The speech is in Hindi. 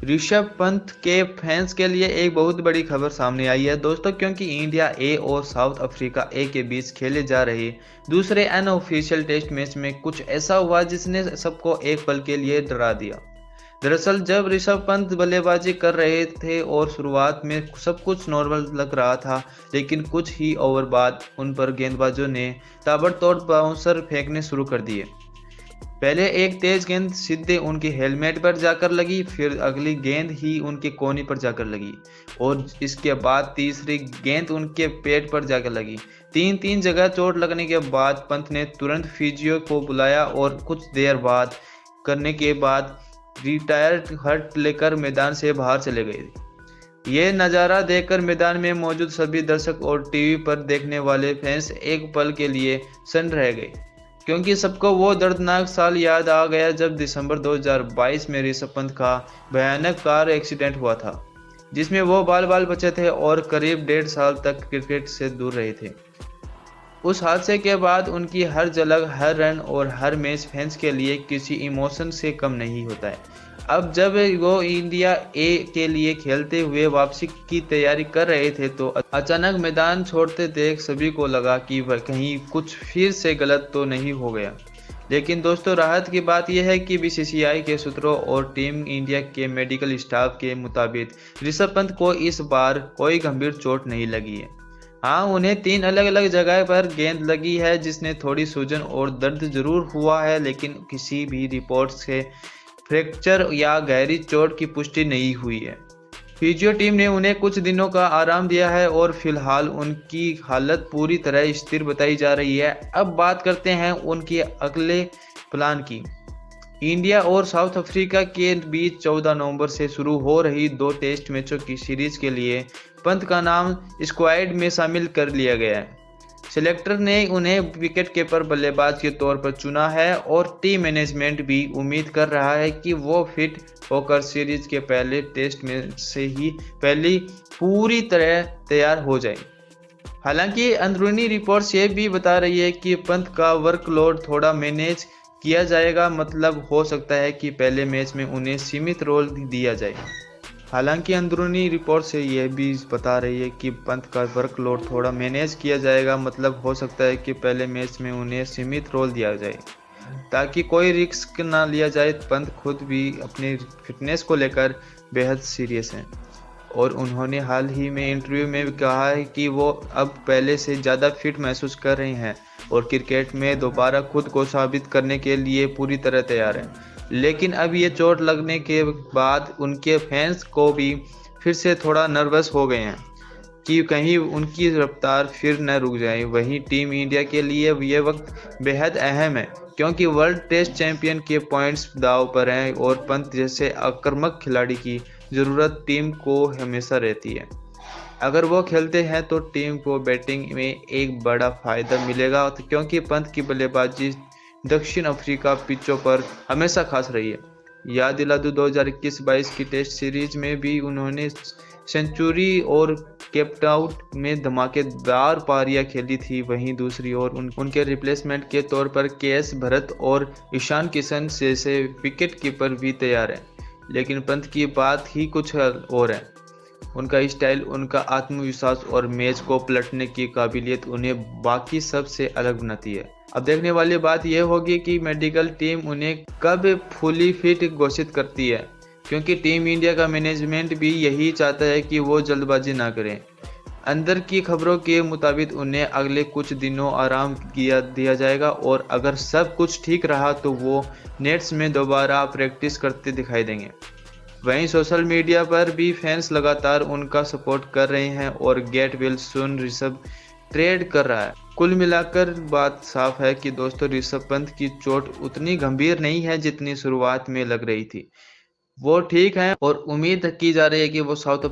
ऋषभ पंत के फैंस के लिए एक बहुत बड़ी खबर सामने आई है दोस्तों, क्योंकि इंडिया ए और साउथ अफ्रीका ए के बीच खेले जा रहे दूसरे अनऑफिशियल टेस्ट मैच में कुछ ऐसा हुआ जिसने सबको एक पल के लिए डरा दिया। दरअसल जब ऋषभ पंत बल्लेबाजी कर रहे थे और शुरुआत में सब कुछ नॉर्मल लग रहा था, लेकिन कुछ ही ओवर बाद उन पर गेंदबाजों ने ताबड़तोड़ बाउंसर फेंकने शुरू कर दिए। पहले एक तेज गेंद सीधे उनके हेलमेट पर जाकर लगी, फिर अगली गेंद ही उनके कोहनी पर जाकर लगी और इसके बाद तीसरी गेंद उनके पेट पर जाकर लगी। तीन तीन जगह चोट लगने के बाद पंत ने तुरंत फिजियो को बुलाया और कुछ देर बाद करने के बाद रिटायर्ड हट लेकर मैदान से बाहर चले गए। ये नज़ारा देखकर मैदान में मौजूद सभी दर्शक और टीवी पर देखने वाले फैंस एक पल के लिए सन्न रह गए, क्योंकि सबको वो दर्दनाक साल याद आ गया जब दिसंबर 2022 में ऋषभ पंत का भयानक कार एक्सीडेंट हुआ था, जिसमें वो बाल बाल बचे थे और करीब 1.5 साल तक क्रिकेट से दूर रहे थे। उस हादसे के बाद उनकी हर झलक, हर रन और हर मैच फैंस के लिए किसी इमोशन से कम नहीं होता है। अब जब वो इंडिया ए के लिए खेलते हुए वापसी की तैयारी कर रहे थे तो अचानक मैदान छोड़ते देख सभी को लगा कि वह कहीं कुछ फिर से गलत तो नहीं हो गया। लेकिन दोस्तों, राहत की बात यह है कि बीसीसीआई के सूत्रों और टीम इंडिया के मेडिकल स्टाफ के मुताबिक ऋषभ पंत को इस बार कोई गंभीर चोट नहीं लगी है। हाँ, उन्हें 3 अलग अलग जगह पर गेंद लगी है, जिसने थोड़ी सूजन और दर्द जरूर हुआ है, लेकिन किसी भी रिपोर्ट से फ्रैक्चर या गहरी चोट की पुष्टि नहीं हुई है। फिजियो टीम ने उन्हें कुछ दिनों का आराम दिया है और फिलहाल उनकी हालत पूरी तरह स्थिर बताई जा रही है। अब बात करते हैं उनके अगले प्लान की। इंडिया और साउथ अफ्रीका के बीच 14 नवंबर से शुरू हो रही 2 टेस्ट मैचों की सीरीज के लिए पंत का नाम स्क्वाड में शामिल कर लिया गया है। सिलेक्टर ने उन्हें विकेट कीपर बल्लेबाज के तौर पर चुना है और टीम मैनेजमेंट भी उम्मीद कर रहा है कि वो फिट होकर सीरीज के पहले टेस्ट में से ही पहली पूरी तरह तैयार हो जाए। हालांकि अंदरूनी रिपोर्ट्स ये भी बता रही है कि पंत का वर्कलोड थोड़ा मैनेज किया जाएगा, मतलब हो सकता है कि पहले मैच में उन्हें सीमित रोल दिया जाए। हालांकि अंदरूनी रिपोर्ट से यह भी बता रही है कि पंत का वर्कलोड थोड़ा मैनेज किया जाएगा, मतलब हो सकता है कि पहले मैच में उन्हें सीमित रोल दिया जाए ताकि कोई रिस्क ना लिया जाए। पंत खुद भी अपने फिटनेस को लेकर बेहद सीरियस हैं और उन्होंने हाल ही में इंटरव्यू में कहा है कि वो अब पहले से ज़्यादा फिट महसूस कर रहे हैं और क्रिकेट में दोबारा खुद को साबित करने के लिए पूरी तरह तैयार हैं। लेकिन अब ये चोट लगने के बाद उनके फैंस को भी फिर से थोड़ा नर्वस हो गए हैं कि कहीं उनकी रफ्तार फिर न रुक जाए। वहीं टीम इंडिया के लिए ये वक्त बेहद अहम है, क्योंकि वर्ल्ड टेस्ट चैंपियन के पॉइंट्स दांव पर हैं और पंत जैसे आक्रामक खिलाड़ी की ज़रूरत टीम को हमेशा रहती है। अगर वो खेलते हैं तो टीम को बैटिंग में एक बड़ा फायदा मिलेगा, क्योंकि पंत की बल्लेबाजी दक्षिण अफ्रीका पिचों पर हमेशा खास रही है। याद दिला दूं, 2021-22 की टेस्ट सीरीज में भी उन्होंने सेंचुरी और केपटाउन में धमाकेदार पारियां खेली थी। वहीं दूसरी ओर उनके रिप्लेसमेंट के तौर पर केएस भरत और ईशान किशन जैसे विकेट कीपर भी तैयार हैं। लेकिन पंत की बात ही कुछ और है। उनका स्टाइल, उनका आत्मविश्वास और मैच को पलटने की काबिलियत उन्हें बाकी सब से अलग बनाती है। अब देखने वाली बात यह होगी कि मेडिकल टीम उन्हें कब फुली फिट घोषित करती है, क्योंकि टीम इंडिया का मैनेजमेंट भी यही चाहता है कि वो जल्दबाजी ना करें। अंदर की खबरों के मुताबिक उन्हें अगले कुछ दिनों आराम दिया जाएगा और अगर सब कुछ ठीक रहा तो वो नेट्स में दोबारा प्रैक्टिस करते दिखाई देंगे। वहीं सोशल मीडिया पर भी फैंस लगातार उनका सपोर्ट कर रहे हैं और get well soon Rishabh trade कर रहा है। कुल मिलाकर बात साफ है कि दोस्तों, ऋषभ पंत की चोट उतनी गंभीर नहीं है जितनी शुरुआत में लग रही थी। वो ठीक है और उम्मीद की जा रही है कि वो साउथ